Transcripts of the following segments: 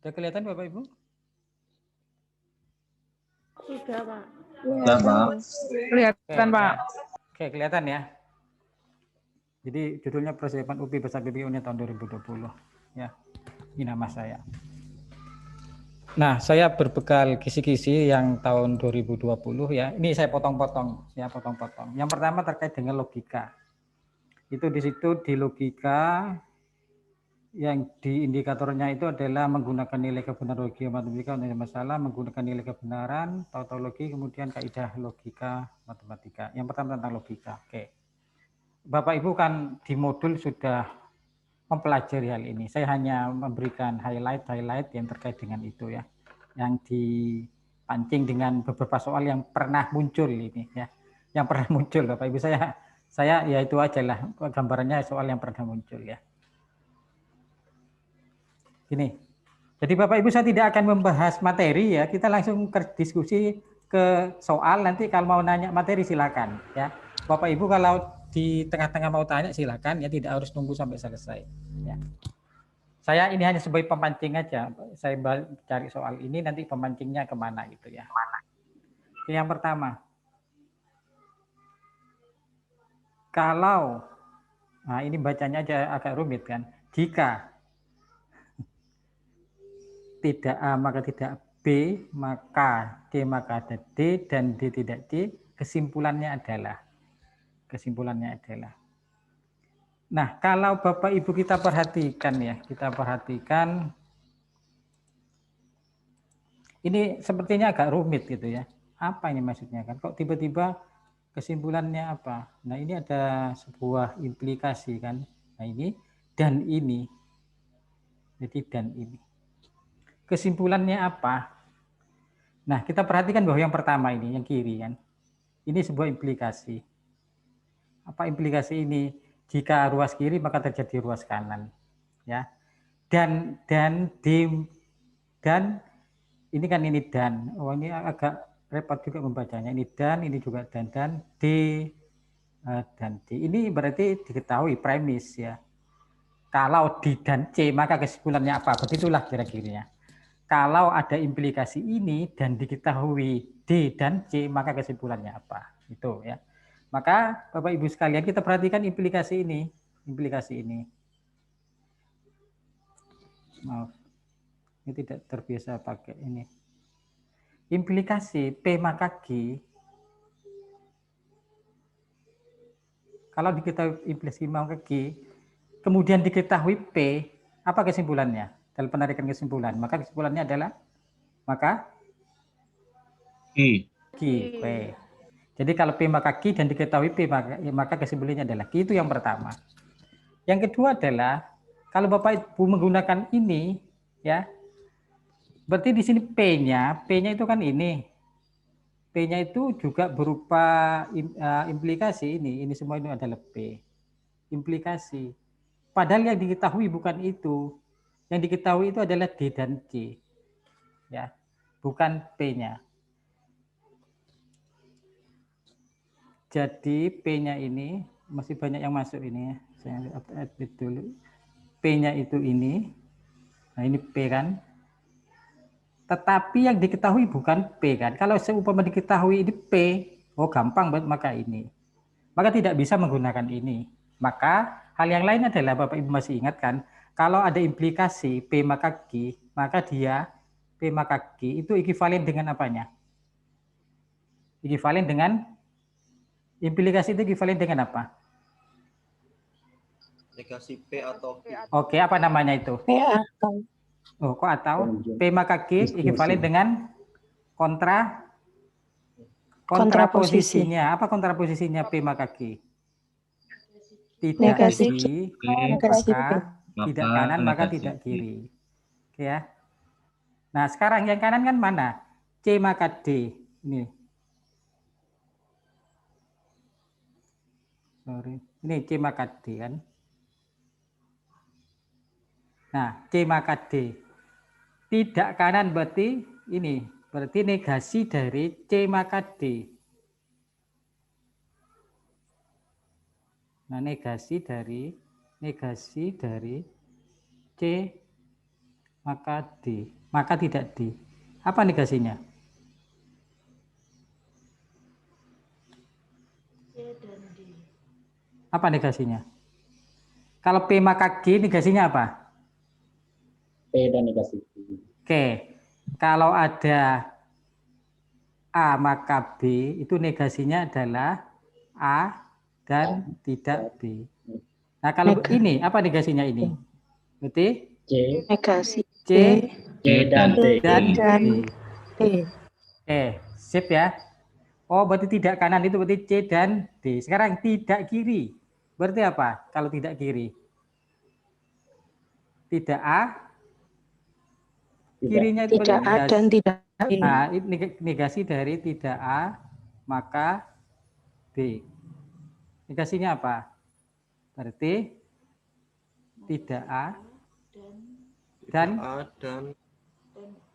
Sudah kelihatan Bapak Ibu? Sudah, Pak. Ya, Pak. Kelihatan, Pak. Oke, kelihatan ya. Jadi judulnya persiapan UPI besar BPU-nya tahun 2020. Ya, ini nama saya. Nah, saya berbekal kisi-kisi yang tahun 2020 ya. Ini saya potong-potong, ya potong-potong. Yang pertama terkait dengan logika. Itu di situ di logika yang di indikatornya itu adalah menggunakan nilai kebenaran logika matematika untuk masalah, menggunakan nilai kebenaran, tautologi, kemudian kaidah logika matematika. Yang pertama tentang logika. Oke. Bapak Ibu kan di modul sudah mempelajari hal ini. Saya hanya memberikan highlight yang terkait dengan itu ya. Yang dipancing dengan beberapa soal yang pernah muncul ini ya. Yang pernah muncul Bapak Ibu, saya ya itu aja lah gambarannya soal yang pernah muncul ya. Gini. Jadi Bapak Ibu saya tidak akan membahas materi ya, kita langsung ke diskusi ke soal, nanti kalau mau nanya materi silakan ya. Bapak Ibu kalau di tengah-tengah mau tanya silakan ya, tidak harus tunggu sampai selesai ya. Saya ini hanya sebagai pemancing aja, saya cari soal ini nanti pemancingnya kemana gitu ya. Oke, yang pertama, kalau, nah ini bacanya aja agak rumit kan, jika tidak A maka tidak B, maka D maka ada D, dan D tidak D, kesimpulannya adalah. Nah, kalau Bapak Ibu kita perhatikan ya, ini sepertinya agak rumit gitu ya. Apa ini maksudnya kan? Kok tiba-tiba kesimpulannya apa? Nah, ini ada sebuah implikasi kan. Nah, ini dan ini. Jadi dan ini. Kesimpulannya apa? Nah, kita perhatikan bahwa yang pertama ini, yang kiri kan. Ini sebuah implikasi. Apa implikasi ini? Jika ruas kiri maka terjadi ruas kanan. Ya. Dan ini kan ini dan. Oh, ini agak repot juga membacanya. Ini dan, ini juga dan D dan D. Ini berarti diketahui premis ya. Kalau D dan C maka kesimpulannya apa? Begitulah kira-kiranya. Kalau ada implikasi ini dan diketahui D dan C maka kesimpulannya apa? Itu ya. Maka Bapak Ibu sekalian kita perhatikan implikasi ini. Maaf. Ini tidak terbiasa pakai ini. Implikasi P maka G. Kalau diketahui implikasi maka G, kemudian diketahui P, apa kesimpulannya? Dalam penarikan kesimpulan, maka kesimpulannya adalah G, P. Jadi kalau P maka Q dan diketahui P maka kesimpulannya adalah Q, itu yang pertama. Yang kedua adalah kalau Bapak Ibu menggunakan ini ya, berarti di sini P-nya itu kan ini. P-nya itu juga berupa implikasi ini semua itu adalah P. Implikasi. Padahal yang diketahui bukan itu. Yang diketahui itu adalah D dan C. Ya, bukan P-nya. Jadi P-nya ini masih banyak yang masuk ini ya. Saya update dulu. P-nya itu ini. Nah, ini P kan. Tetapi yang diketahui bukan P kan. Kalau seumpama diketahui ini P, oh gampang banget maka ini. Maka tidak bisa menggunakan ini. Maka hal yang lain adalah Bapak Ibu masih ingat kan, kalau ada implikasi P maka Q, maka dia P maka Q itu ekivalen dengan apanya? Ekivalen dengan implikasi itu ekivalen dengan apa? Negasi P atau Q. Oke, apa namanya itu? P atau. Oh, kok atau? P maka Q ekivalen dengan kontraposisinya. Apa kontraposisinya P maka Q? Tidak Negasi kiri, maka tidak kanan, maka tidak kiri. Oke ya. Nah, sekarang yang kanan kan mana? C maka D. Ini. Sorry. Ini C maka D kan. Nah, C maka D. Tidak kanan berarti ini. Berarti negasi dari C maka D. Nah, negasi dari C maka D, maka tidak D. Apa negasinya? Apa negasinya? Kalau P maka G, negasinya apa? P dan negasi B. Oke, kalau ada A maka B, itu negasinya adalah A dan tidak B. Nah, kalau ini, apa negasinya ini? Berarti C, Negasi C C dan D. dan dan D. D. Sip ya. Oh, berarti tidak kanan itu berarti C dan D. Sekarang tidak kiri. Berarti apa? Kalau tidak kiri. Tidak A, kirinya itu Tidak berarti A dan tidak B. nah, ini negasi dari tidak A, maka B. Negasinya apa? Berarti tidak A dan A dan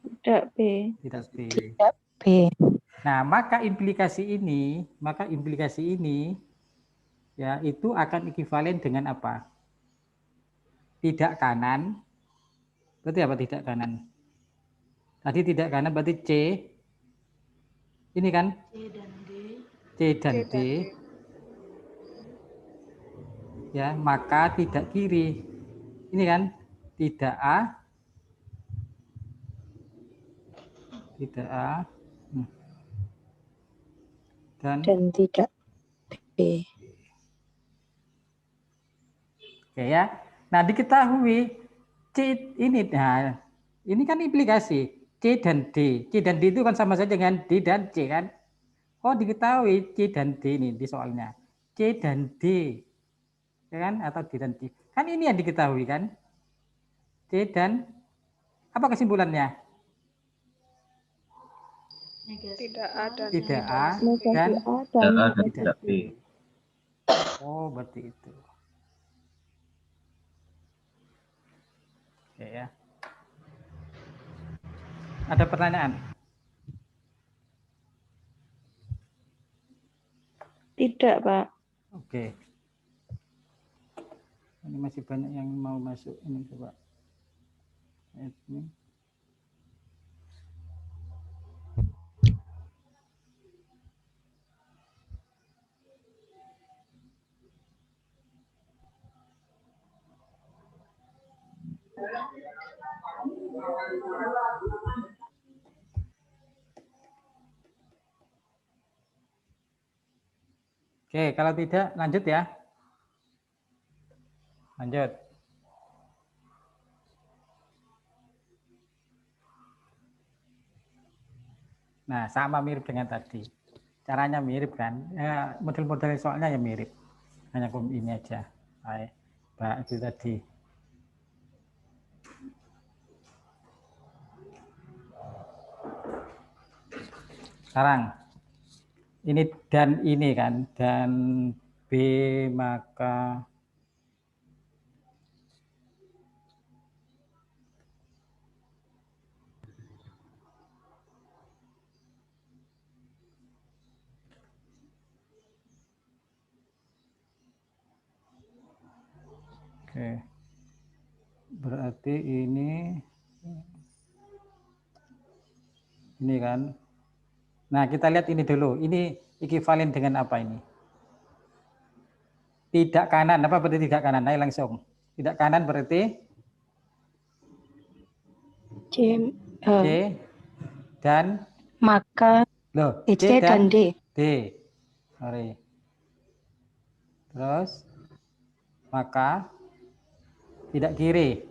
Tidak B. tidak B. Tidak B. Nah, maka implikasi ini ya itu akan ekivalen dengan apa? Tidak kanan. Berarti apa tidak kanan? Tadi tidak kanan berarti C. Ini kan? C dan D. Ya, maka tidak kiri. Ini kan? Tidak A. Tidak A. Dan tidak B. oke ya. Nah, diketahui C ini, nah, ini kan implikasi C dan D. C dan D itu kan sama saja dengan D dan C kan? Oh, diketahui C dan D ini di soalnya. C dan D. Ya kan? Atau D dan D. Kan ini yang diketahui kan? C dan apa kesimpulannya? Tidak A dan Tidak A Negasi dan A dan A dan negasi tidak B. B. oh, berarti itu. Oke ya. Ada pertanyaan? Tidak, Pak. Oke. Ini masih banyak yang mau masuk ini coba. Admin. Oke, kalau tidak lanjut ya. Lanjut. Nah, sama mirip dengan tadi. Caranya mirip kan? Ya, model-model soalnya ya mirip. Hanya ini aja. Baik, Pak, itu tadi. Sekarang ini dan ini kan, dan B maka oke. Berarti ini kan. Nah, kita lihat ini dulu. Ini ekivalen dengan apa ini? Tidak kanan. Apa berarti tidak kanan? Ayo langsung. Tidak kanan berarti C, C dan maka loh, C dan D. D. Sorry. Terus maka tidak kiri.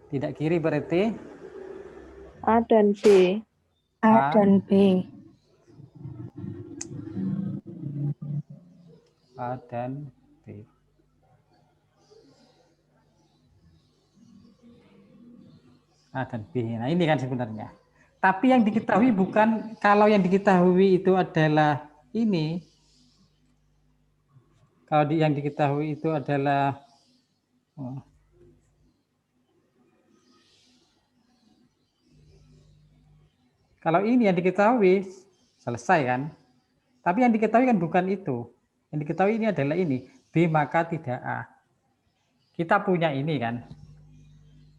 Tidak kiri berarti A dan B. A dan B. A dan B. A dan B. Nah, ini kan sebenarnya. Tapi yang diketahui bukan, kalau yang diketahui itu adalah ini. Kalau yang diketahui itu adalah kalau ini yang diketahui selesai kan. Tapi yang diketahui kan bukan itu. Yang diketahui ini adalah ini. B maka tidak A. Kita punya ini kan.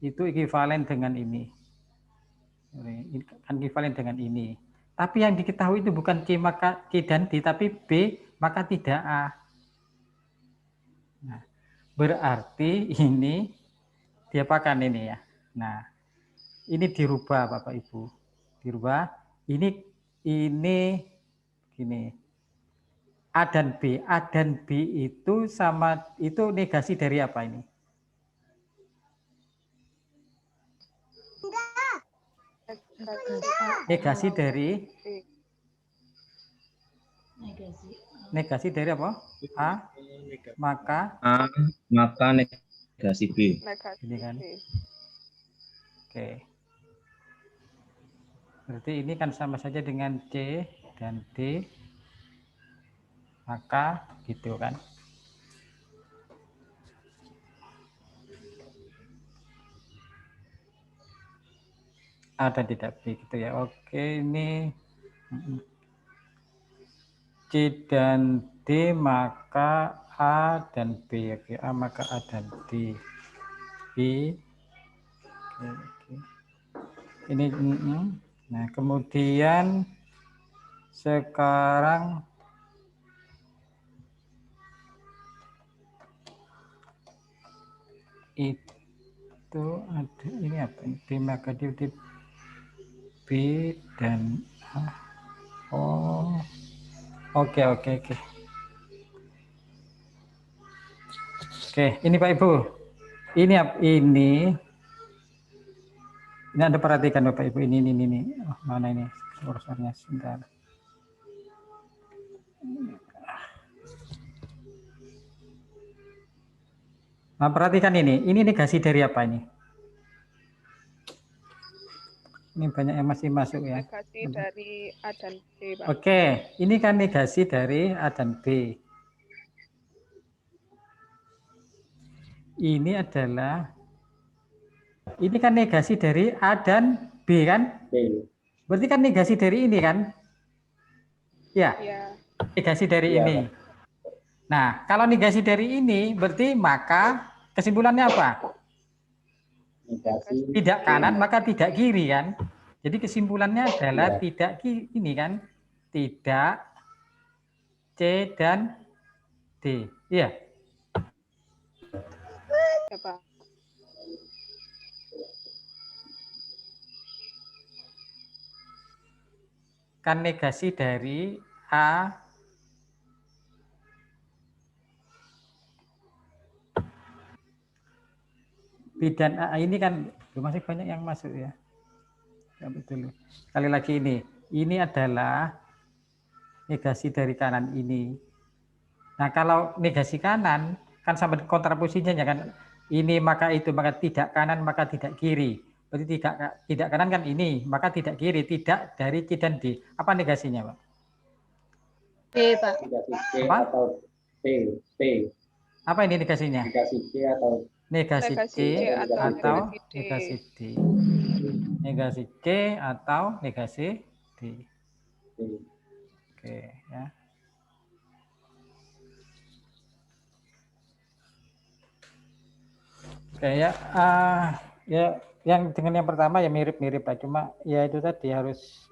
itu ekivalen dengan ini. Ini kan ekivalen dengan ini. Tapi yang diketahui itu bukan C maka C dan D, tapi B maka tidak A. Nah, berarti ini diapakan ini ya. Nah, ini dirubah Bapak Ibu. Dirubah. Ini gini. A dan B. A dan B itu sama, itu negasi dari apa ini? Negasi dari negasi dari apa? A maka A maka negasi B. Negasi ini kan. B. Oke. Berarti ini kan sama saja dengan C dan D. Maka gitu kan. A dan tidak B gitu ya. Oke, ini C dan D maka A dan B. Oke, A maka A dan D. B. Oke. Ini nah, kemudian sekarang itu ada ini apa ini? B maka D, B dan A. Oh. Oke. Oke, ini Pak Ibu. Ini Anda perhatikan Bapak Ibu, ini. Oh, mana ini kursornya sebentar. Nah, perhatikan ini negasi dari apa ini? Ini banyak yang masih masuk ya. Negasi dari A dan B, Pak. Oke, ini kan negasi dari A dan B. Ini kan negasi dari A dan B kan? B. Berarti kan negasi dari ini kan? Ya, Ya. negasi dari Ya, ini. Nah, kalau negasi dari ini, berarti maka kesimpulannya apa? Negasi Tidak kanan, maka tidak kiri kan? Jadi kesimpulannya adalah Ya. tidak ini kan? Tidak C dan D. Iya. Ya, Pak. Kan negasi dari A B dan A ini kan masih banyak yang masuk ya. Ya betul. Sekali lagi ini adalah negasi dari kanan ini. Nah, kalau negasi kanan kan sama kontraposisinya kan, ini maka itu, maka tidak kanan maka tidak kiri. Berarti tidak kanan kan ini, maka tidak kiri, tidak dari C dan D. Apa negasinya, Pak? B, Pak. negasi C Apa? atau T. Apa ini negasinya? Negasi C atau Negasi Negasi C C atau negasi negasi D. D. Negasi C atau negasi D. D. Oke, ya. Oke ya, ya yang dengan yang pertama ya mirip-mirip Pak, cuma ya itu tadi harus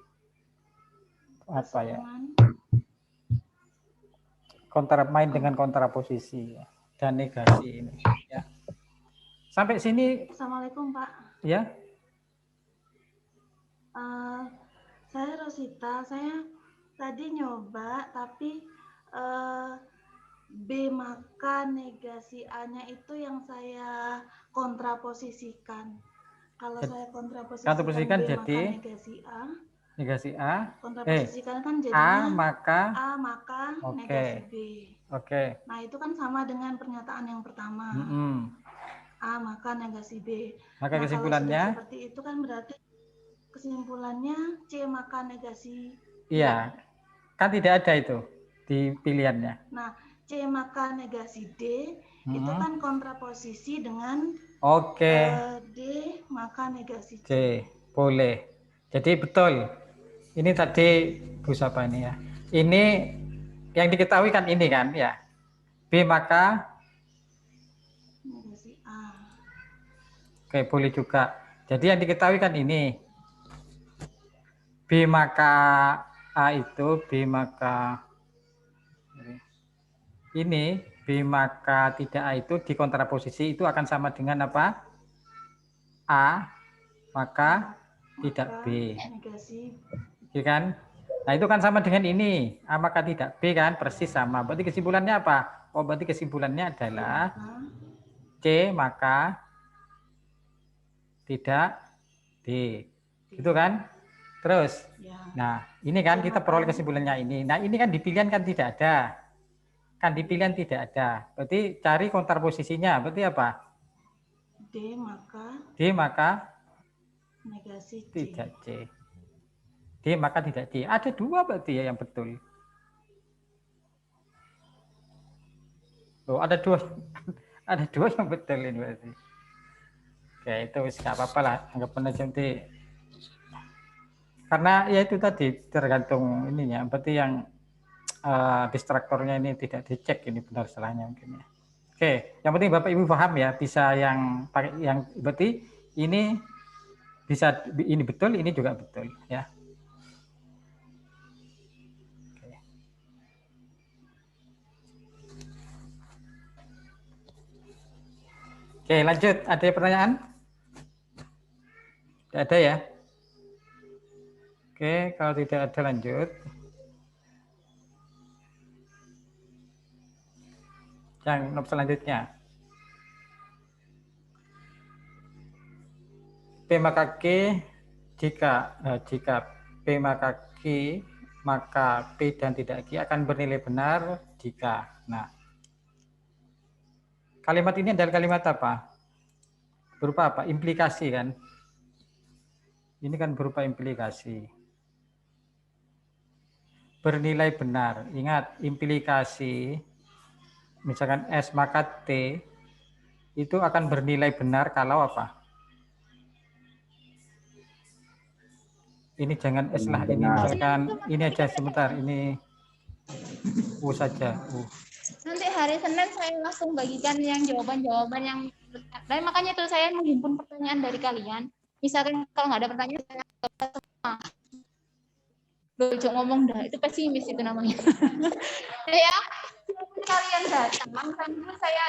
apa ya, main dengan kontraposisi ya, dan negasi ini ya. Sampai sini Assalamualaikum Pak. ya. Saya Rosita, saya tadi nyoba tapi B maka negasi A-nya itu yang saya kontraposisikan. Kalau saya kontraposisikan B jadi maka negasi A. Negasi A. Kontraposisikan kan A jadinya maka negasi Oke. B. Oke. Nah itu kan sama dengan pernyataan yang pertama. A maka negasi B. Maka Nah, kesimpulannya kalau sudah seperti itu kan berarti kesimpulannya C maka negasi. iya. Kan tidak ada itu di pilihannya. Nah, C maka negasi D itu kan kontraposisi dengan Oke. D maka negasi C. C. Boleh. Jadi betul. Ini tadi Bu Sapa ini ya. Ini yang diketahui kan ini kan ya. B maka Negasi A. Oke, boleh juga. Jadi yang diketahui kan ini. B maka A itu B maka ini B maka tidak A itu di kontraposisi itu akan sama dengan apa? A maka tidak B. Negasi Ya kan? Nah, itu kan sama dengan ini. A maka tidak B kan persis sama. Berarti kesimpulannya apa? Oh, berarti kesimpulannya adalah C maka tidak D. Gitu kan? Terus, ya. nah ini kan kita peroleh kesimpulannya ini. Nah ini kan di pilihan kan tidak ada. Kan di pilihan tidak ada. Berarti cari kontraposisinya. Berarti apa? D maka D maka negasi C. tidak C. D maka tidak D. Ada dua berarti ya yang betul. Oh, ada dua. Ada dua yang betul ini berarti. Oke, itu nggak apa-apa lah. Anggap aja nanti. Karena ya itu tadi tergantung ininya. Berarti yang distraktornya ini tidak dicek ini benar salahnya mungkin ya. Oke, yang penting Bapak Ibu paham ya, bisa yang pakai yang berarti ini bisa ini betul, ini juga betul ya. Oke, lanjut. Ada pertanyaan? Tidak ada ya? Oke, kalau tidak ada lanjut. Yang nomor selanjutnya. P maka Q jika P maka Q maka P dan tidak Q akan bernilai benar jika. Nah, kalimat ini adalah kalimat apa? Berupa apa? Implikasi kan? Ini kan berupa implikasi. Bernilai benar. Ingat, implikasi misalkan S maka T itu akan bernilai benar kalau apa? Ini jangan S lah, ini misalkan ini aja sebentar, ini U saja. Nanti hari Senin saya langsung bagikan yang jawaban-jawaban yang dan makanya tuh saya menghimpun pertanyaan dari kalian. Misalkan kalau nggak ada pertanyaan saya jawab semua. Lucu ngomong dah, itu pesimis itu namanya. Ya, kalian datang, sambil saya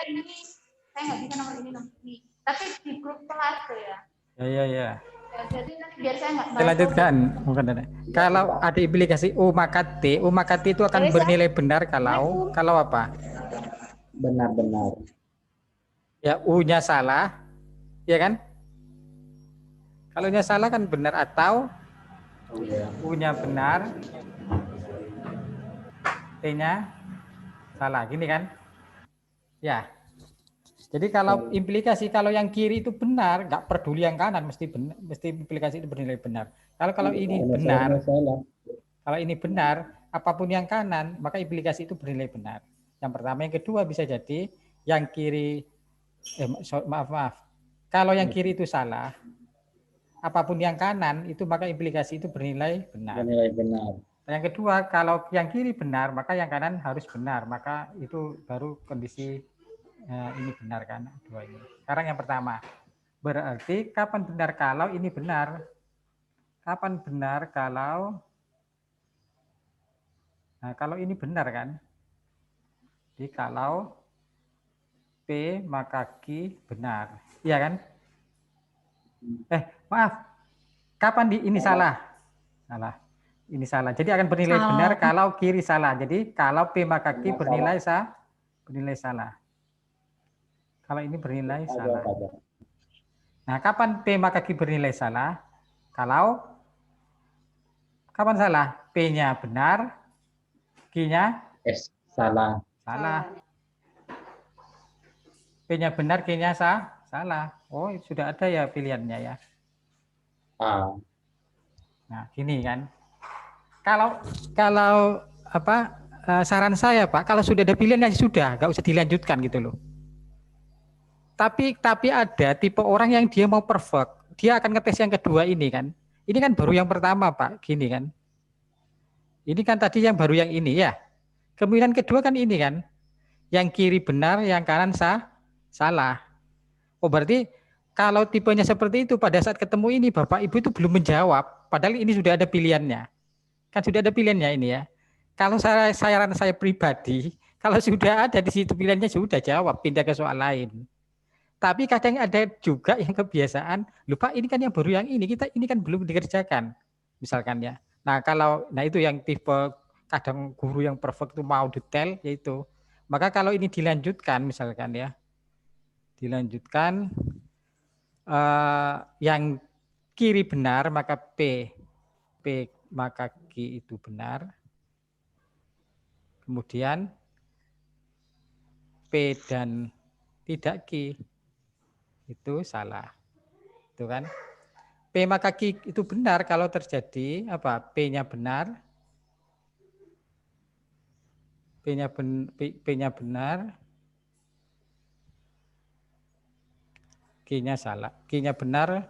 nggak bisa nomor ini. Tapi di grup kelas ya. Ya. Jadi nanti biar saya nggak. Kita lanjutkan, bukan ada. Kalau ada implikasi U maka T itu akan bernilai benar kalau apa? Benar-benar. Ya U-nya salah, ya kan? Kalau U-nya salah kan benar atau U-nya benar, T-nya salah, gini kan? Ya. Jadi kalau implikasi kalau yang kiri itu benar, nggak peduli yang kanan mesti implikasi itu bernilai benar. Kalau ini benar, kalau ini benar, apapun yang kanan maka implikasi itu bernilai benar. Yang pertama, yang kedua bisa jadi yang kiri, maaf. Kalau yang kiri itu salah, apapun yang kanan itu maka implikasi itu bernilai benar. Bernilai benar. Yang kedua, kalau yang kiri benar maka yang kanan harus benar, maka itu baru kondisi ini benar kan, dua ini. Sekarang yang pertama, berarti kapan benar kalau ini benar? Kapan benar kalau, nah kalau ini benar kan? Jadi kalau P maka Q benar, iya kan? Maaf, kapan ini salah? Salah, ini salah. Jadi akan bernilai benar kalau kiri salah. Jadi kalau P maka Q bernilai salah. Kalau ini bernilai salah. Nah, kapan P maka Q bernilai salah? Kalau kapan salah? P-nya benar, Q-nya salah. P-nya benar, Q-nya salah. Oh, sudah ada ya pilihannya ya. Nah, gini kan. Kalau apa saran saya Pak, kalau sudah ada pilihan ya sudah, nggak usah dilanjutkan gitu loh. Tapi ada tipe orang yang dia mau perfect, dia akan ngetes yang kedua ini kan. Ini kan baru yang pertama Pak, gini kan. Ini kan tadi yang baru yang ini ya. Kemudian kedua kan ini kan. Yang kiri benar, yang kanan salah. Oh berarti kalau tipenya seperti itu pada saat ketemu ini Bapak Ibu itu belum menjawab, padahal ini sudah ada pilihannya. Kan sudah ada pilihannya ini ya. Kalau saran saya pribadi, kalau sudah ada di situ pilihannya sudah jawab, pindah ke soal lain. Tapi kadang ada juga yang kebiasaan, lupa ini kan yang baru yang ini kan belum dikerjakan. Misalkan ya. Nah, itu yang tipe kadang guru yang perfect itu mau detail yaitu. Maka kalau ini dilanjutkan misalkan ya. Dilanjutkan yang kiri benar maka P maka Q itu benar. Kemudian P dan tidak Q itu salah. Itu kan? P maka Q itu benar kalau terjadi apa? P-nya benar. P-nya benar. Q-nya salah. Q-nya benar,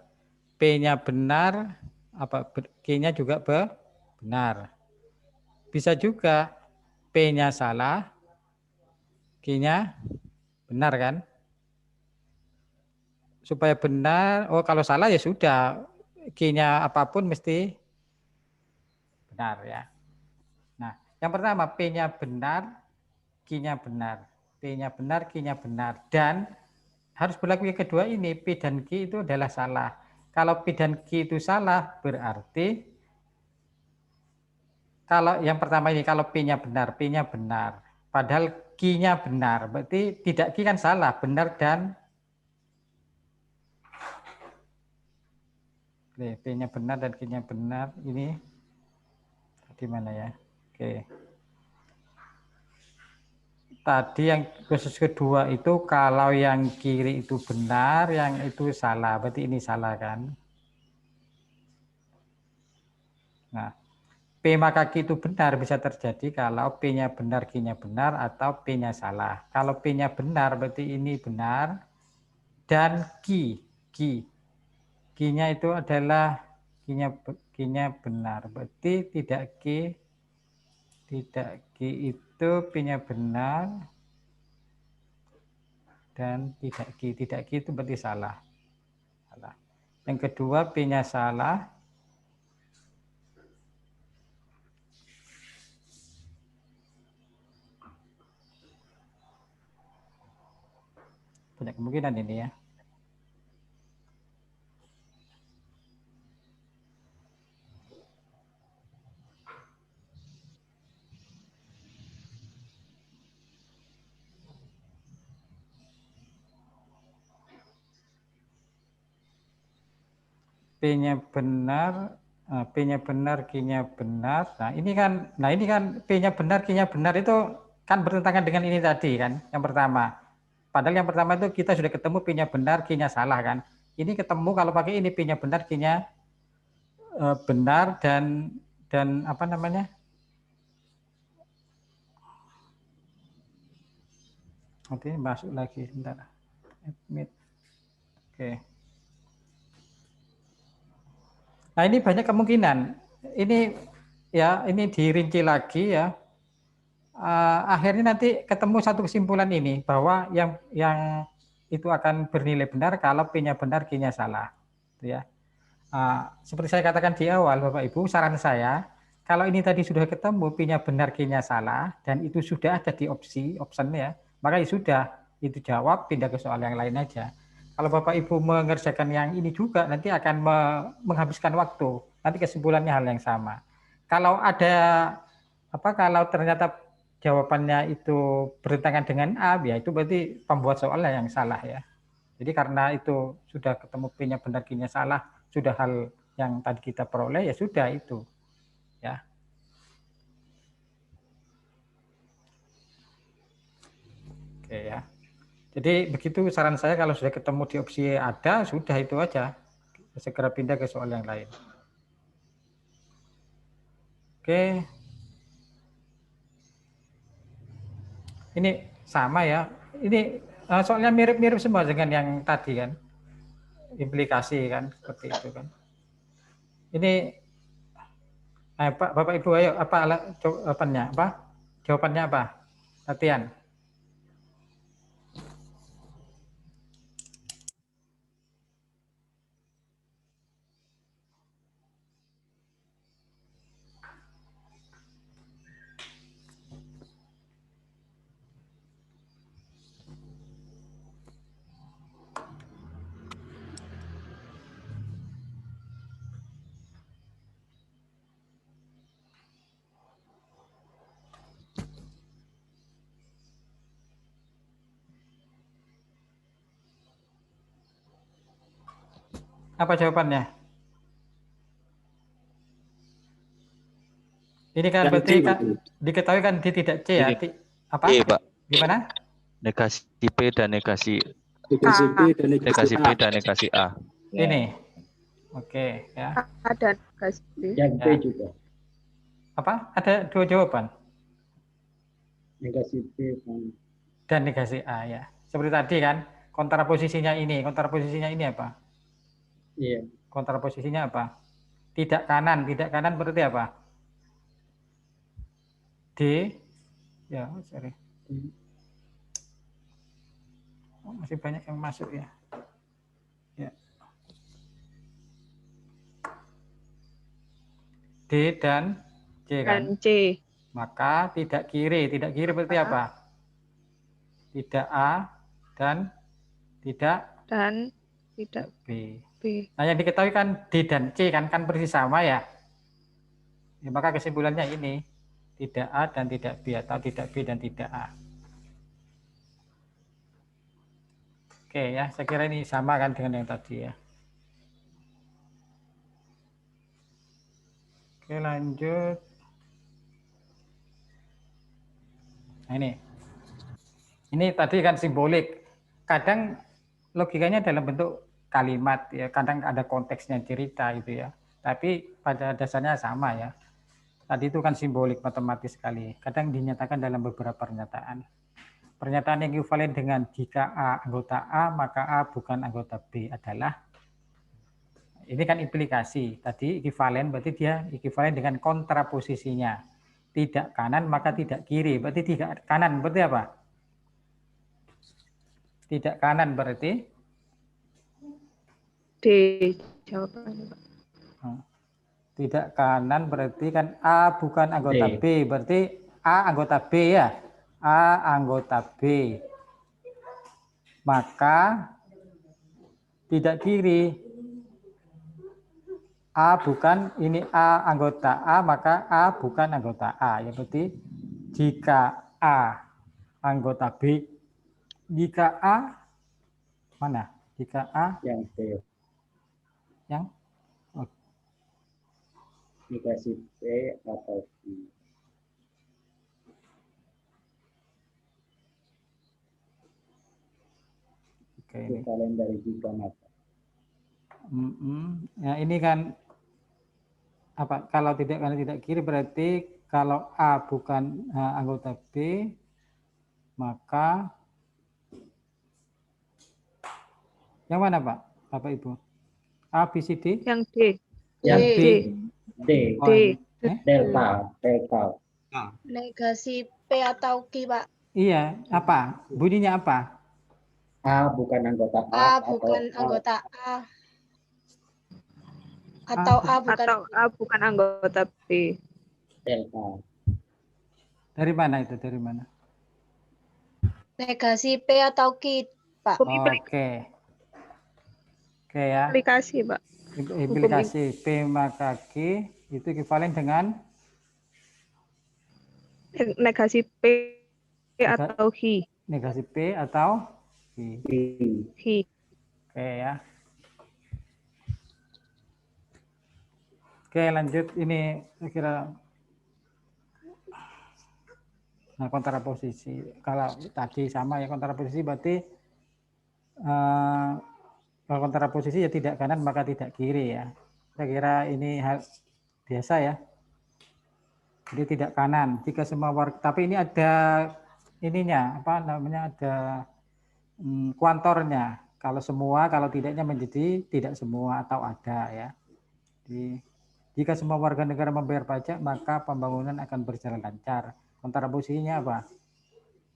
P-nya benar, Q-nya juga benar. Bisa juga P-nya salah, Q-nya benar kan? Supaya benar, kalau salah ya sudah, Q-nya apapun mesti benar ya. Nah, yang pertama P-nya benar, Q-nya benar. P-nya benar, Q-nya benar. Dan harus berlaku yang kedua ini, P dan Q itu adalah salah. Kalau P dan Q itu salah, berarti kalau yang pertama ini, kalau P-nya benar, P-nya benar. Padahal Q-nya benar, berarti tidak Q kan salah, benar dan P-nya benar dan Q-nya benar. Ini di mana ya? Oke. Tadi yang khusus kedua itu kalau yang kiri itu benar, yang itu salah. Berarti ini salah kan? Nah, P maka Q itu benar bisa terjadi kalau P-nya benar, Q-nya benar, atau P-nya salah. Kalau P-nya benar berarti ini benar, dan Q-nya itu adalah Q-nya benar. Berarti tidak Q itu P-nya benar, dan tidak Q itu berarti salah. Yang kedua P-nya salah. Banyak kemungkinan ini ya. P-nya benar, P-nya benar, Q-nya benar. Nah, ini kan P-nya benar, Q-nya benar itu kan bertentangan dengan ini tadi kan, yang pertama. Padahal yang pertama itu kita sudah ketemu P-nya benar, Q-nya salah kan. Ini ketemu kalau pakai ini P-nya benar, Q-nya benar dan apa namanya? Oke, masuk lagi sebentar. Admit. Oke. Nah, ini banyak kemungkinan. Ini dirinci lagi ya. Akhirnya nanti ketemu satu kesimpulan ini bahwa yang itu akan bernilai benar kalau P-nya benar, Q-nya salah. Gitu ya. Seperti saya katakan di awal, Bapak Ibu, saran saya kalau ini tadi sudah ketemu P-nya benar, Q-nya salah dan itu sudah ada di option ya, maka ya sudah itu jawab, pindah ke soal yang lain aja. Kalau Bapak Ibu mengerjakan yang ini juga nanti akan menghabiskan waktu. Nanti kesimpulannya hal yang sama. Kalau kalau ternyata jawabannya itu bertentangan dengan A, ya itu berarti pembuat soalnya yang salah ya. Jadi karena itu sudah ketemu P-nya benar, Q-nya salah, sudah hal yang tadi kita peroleh ya sudah itu. Ya. Oke ya. Jadi begitu saran saya kalau sudah ketemu di opsi ada, sudah itu aja. Segera pindah ke soal yang lain. Oke. Ini sama ya. Ini soalnya mirip-mirip semua dengan yang tadi kan. Implikasi kan, seperti itu kan. Ini Bapak Ibu ayo jawabannya apa? Latihan. Apa jawabannya? Ini kan Yang berarti C, kan, Pak. diketahui kan dia tidak C ya? Apa? B, Pak. Gimana? Negasi P dan negasi Negasi B dan negasi negasi P A. dan negasi A. Ini. Oke, ya. A dan negasi B. Yang B Ya. juga. Apa? Ada dua jawaban Negasi B dan negasi A ya. Seperti tadi kan, kontraposisinya ini apa? iya. Kontraposisinya apa? Tidak kanan berarti apa? D. Ya, sorry. Oh, masih banyak yang masuk ya. Ya. D dan C kan. Dan C. Maka tidak kiri berarti apa? Tidak A dan tidak Dan tidak B. B. Nah, yang diketahui kan D dan C kan persis sama ya. Ya, maka kesimpulannya ini tidak A dan tidak B atau tidak B dan tidak A. Oke ya, saya kira ini sama kan dengan yang tadi ya. Oke, lanjut. Nah, ini tadi kan simbolik. Kadang logikanya dalam bentuk kalimat ya, kadang ada konteksnya cerita gitu ya. Tapi pada dasarnya sama ya. Tadi itu kan simbolik matematis sekali. Kadang dinyatakan dalam beberapa pernyataan. Pernyataan yang ekuivalen dengan jika A anggota A, maka A bukan anggota B adalah, ini kan implikasi. Tadi ekuivalen berarti dia ekuivalen dengan kontraposisinya. Tidak kanan maka tidak kiri. Berarti tidak kanan berarti apa? Tidak kanan berarti D jawabannya, Pak. tidak kanan berarti kan A bukan anggota D. B. Berarti A anggota B ya. A anggota B. Maka tidak kiri. A bukan, ini A anggota A, maka A bukan anggota A. Ya berarti jika A anggota B, jika A mana? Jika A Yang B. yang Negasi B atau B. oke ini. Ekuivalen dari jika maka. Ya ini kan apa? Kalau tidak kanan tidak kiri berarti kalau A bukan anggota B, maka yang mana Pak? Bapak Ibu? A, B, C, D? Yang D. Yang B. D. Oh, D. Delta. Negasi P atau Q, Pak. iya, apa? Bunyinya apa? A bukan anggota A A. bukan atau anggota A. Atau A bukan Atau A bukan anggota B. Delta. Dari mana itu? Dari mana? negasi P atau Q, Pak. Oke. Oke ya. Aplikasi, Pak. Implikasi P maka Q itu ekuivalen dengan Negasi P atau Q. negasi P atau Q. Q. Oke ya. Oke lanjut, ini saya kira nah kontraposisi. Kalau tadi sama ya kontraposisi berarti kalau kontraposisi ya tidak kanan maka tidak kiri ya. Saya kira ini hal biasa ya. Jadi tidak kanan jika semua warga, tapi ini ada ininya apa namanya, ada kuantornya. Kalau semua, kalau tidaknya menjadi tidak semua atau ada ya. Jadi, jika semua warga negara membayar pajak maka pembangunan akan berjalan lancar. Kontraposisinya apa?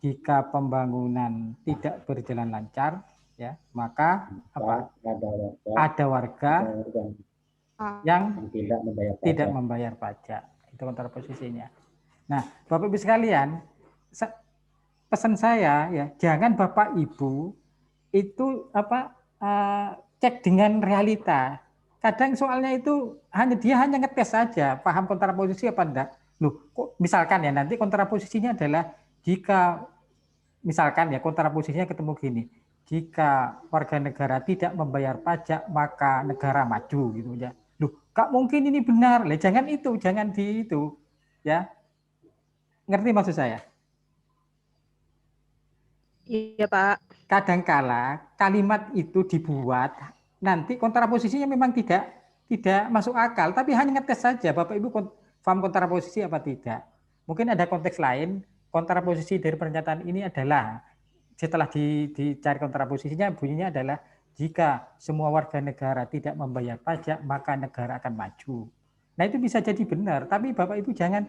Jika pembangunan tidak berjalan lancar ya, maka apa? Ada warga yang tidak membayar pajak. Itu kontraposisinya. Nah, Bapak Ibu sekalian, pesan saya ya, jangan Bapak Ibu itu apa cek dengan realita. Kadang soalnya itu dia hanya ngetes saja, paham kontraposisi apa enggak. Loh, kok misalkan ya nanti kontraposisinya adalah jika misalkan ya kontraposisinya ketemu gini. jika warga negara tidak membayar pajak maka negara maju gitu ya. Loh, Kak mungkin ini benar. Lah jangan itu, jangan di itu ya. Ngerti maksud saya? Iya, Pak. Kadangkala kalimat itu dibuat nanti kontraposisinya memang tidak masuk akal, tapi hanya ngetes saja Bapak Ibu paham kontraposisi apa tidak. Mungkin ada konteks lain, kontraposisi dari pernyataan ini adalah setelah dicari kontraposisinya bunyinya adalah jika semua warga negara tidak membayar pajak maka negara akan maju. Nah itu bisa jadi benar, tapi Bapak Ibu jangan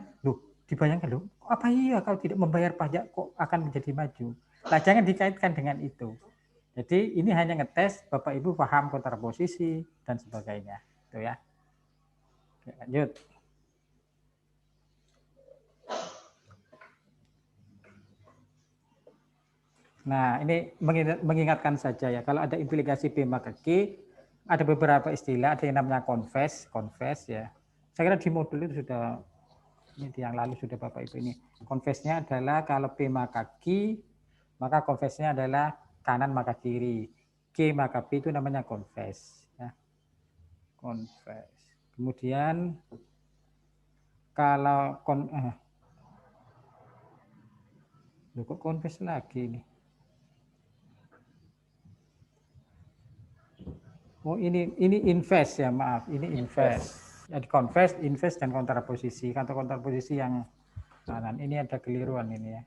dibayangkan apa iya kalau tidak membayar pajak kok akan menjadi maju. Nah jangan dikaitkan dengan itu. Jadi ini hanya ngetes Bapak Ibu paham kontraposisi dan sebagainya, itu ya. Oke, lanjut. Nah, ini mengingatkan saja ya, kalau ada implikasi P maka Q, ada beberapa istilah, ada yang namanya confess ya. Saya kira di modul itu sudah, ini yang lalu sudah Bapak Ibu ini. Confess-nya adalah kalau P maka Q, maka confess-nya adalah kanan maka kiri. Q maka P itu namanya confess. Ya. Confess. Kemudian, kalau, kok confess lagi nih? Oh ini invest ya, maaf, ini invest. Jadi confess, invest dan kontraposisi. Kata kontraposisi yang kanan ini ada keliruan ini ya.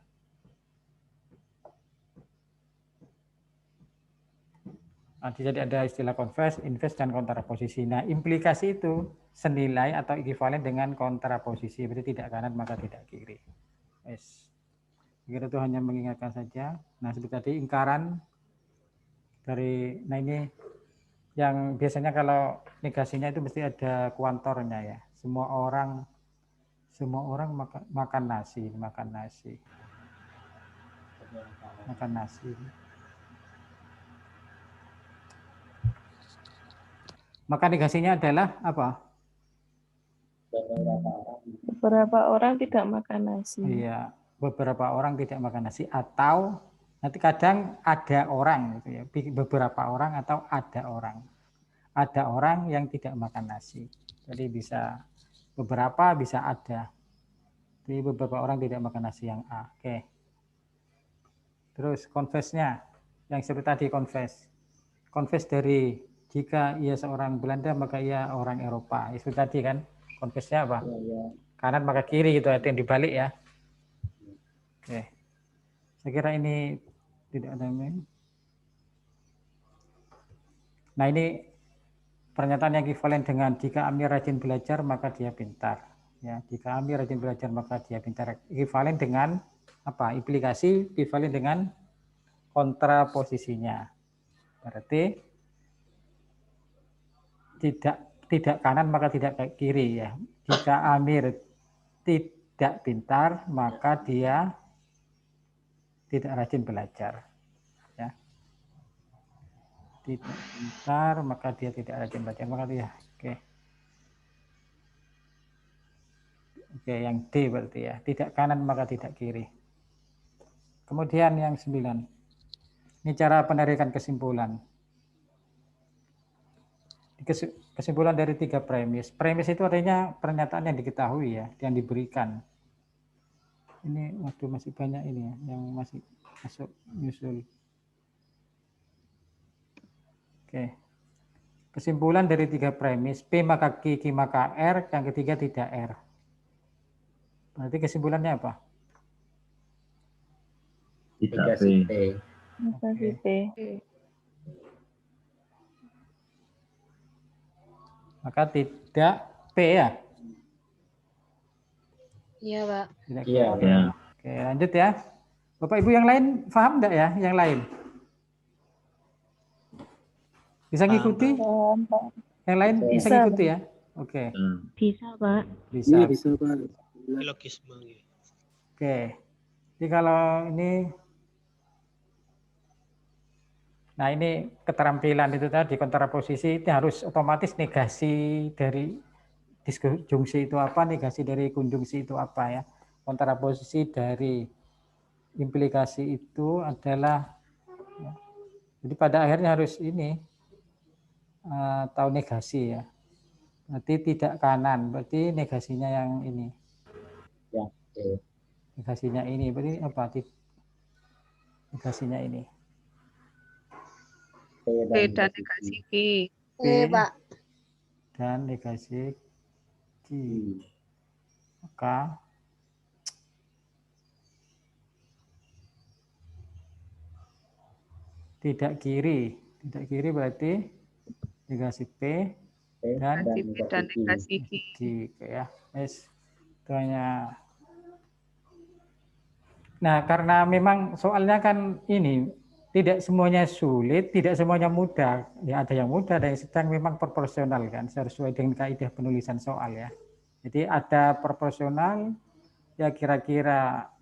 Jadi ada istilah confess, invest dan kontraposisi. Nah implikasi itu senilai atau ekivalen dengan kontraposisi. Berarti tidak kanan maka tidak kiri. Yes. Kira itu hanya mengingatkan saja. Nah seperti tadi ingkaran dari, nah ini yang biasanya kalau negasinya itu mesti ada kuantornya ya. Semua orang makan nasi. Maka negasinya adalah apa? Beberapa orang tidak makan nasi. Iya, beberapa orang tidak makan nasi atau nanti kadang ada orang gitu ya, beberapa orang atau ada orang. Ada orang yang tidak makan nasi. Jadi bisa beberapa, bisa ada. Jadi beberapa orang tidak makan nasi yang A. Oke. Terus confess-nya yang seperti tadi confess. Confess dari jika ia seorang Belanda maka ia orang Eropa. Itu tadi kan confess-nya apa? Kanan maka kiri gitu, itu yang dibalik ya. Oke. Saya kira ini tidak ada yang. Nah ini pernyataan yang ekivalen dengan jika Amir rajin belajar maka dia pintar. Ya, jika Amir rajin belajar maka dia pintar. Ekivalen dengan apa? Implikasi ekivalen dengan kontraposisinya. Berarti tidak kanan maka tidak kiri ya. Jika Amir tidak pintar maka dia tidak rajin belajar. Ya. Tidak pintar maka dia tidak rajin belajar, maka dia oke, yang D berarti ya, tidak kanan maka tidak kiri. Kemudian yang 9, ini cara penarikan kesimpulan. Kesimpulan dari 3 premis. Premis itu artinya pernyataan yang diketahui ya, yang diberikan. Ini waktu masih banyak ini ya, yang masih masuk nyusul. Oke. Kesimpulan dari 3 premis, P maka Q, Q maka R, yang ketiga tidak R. Berarti kesimpulannya apa? Tidak Negasi P. P. Negasi P. Maka tidak P ya? Iya, Pak. Tidak Iya. P. Ya. Oke, lanjut ya. Bapak Ibu yang lain paham enggak ya? Yang lain? Bisa ngikuti? Yang lain bisa Bisa. ngikuti ya? Oke. Bisa, Pak. Bisa. bisa Pak. Logisme. Oke. Jadi kalau ini, nah ini keterampilan itu tadi kontraposisi itu harus otomatis negasi dari disjungsi itu apa, negasi dari konjungsi itu apa ya. Kontraposisi dari implikasi itu adalah Jadi pada akhirnya harus ini tahu negasi ya. Berarti tidak kanan, berarti negasinya yang ini. Ya, oke. Negasinya ini, berarti apa? Negasinya ini. P P dan negasi Q. P Iya, Pak. dan negasi Q. I. Maka tidak kiri berarti negasi P P dan Negasi P dan negasi Q. Q ya. Yes. Itu hanya. Nah, karena memang soalnya kan ini tidak semuanya sulit, tidak semuanya mudah. Ya ada yang mudah, ada yang sedang, memang proporsional kan, sesuai dengan kaidah penulisan soal ya. Jadi ada proporsional, ya kira-kira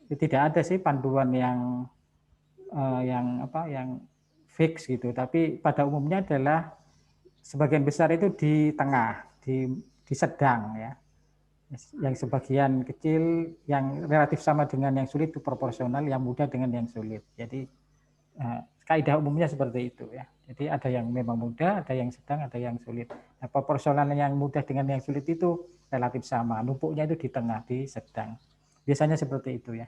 tidak ada sih panduan yang fix gitu. Tapi pada umumnya adalah sebagian besar itu di tengah, di sedang ya. Yang sebagian kecil yang relatif sama dengan yang sulit itu proporsional, yang mudah dengan yang sulit. Jadi kaidah umumnya seperti itu ya. Jadi ada yang memang mudah, ada yang sedang, ada yang sulit. Nah, proporsional yang mudah dengan yang sulit itu relatif sama. Numpuknya itu di tengah, di sedang. Biasanya seperti itu ya.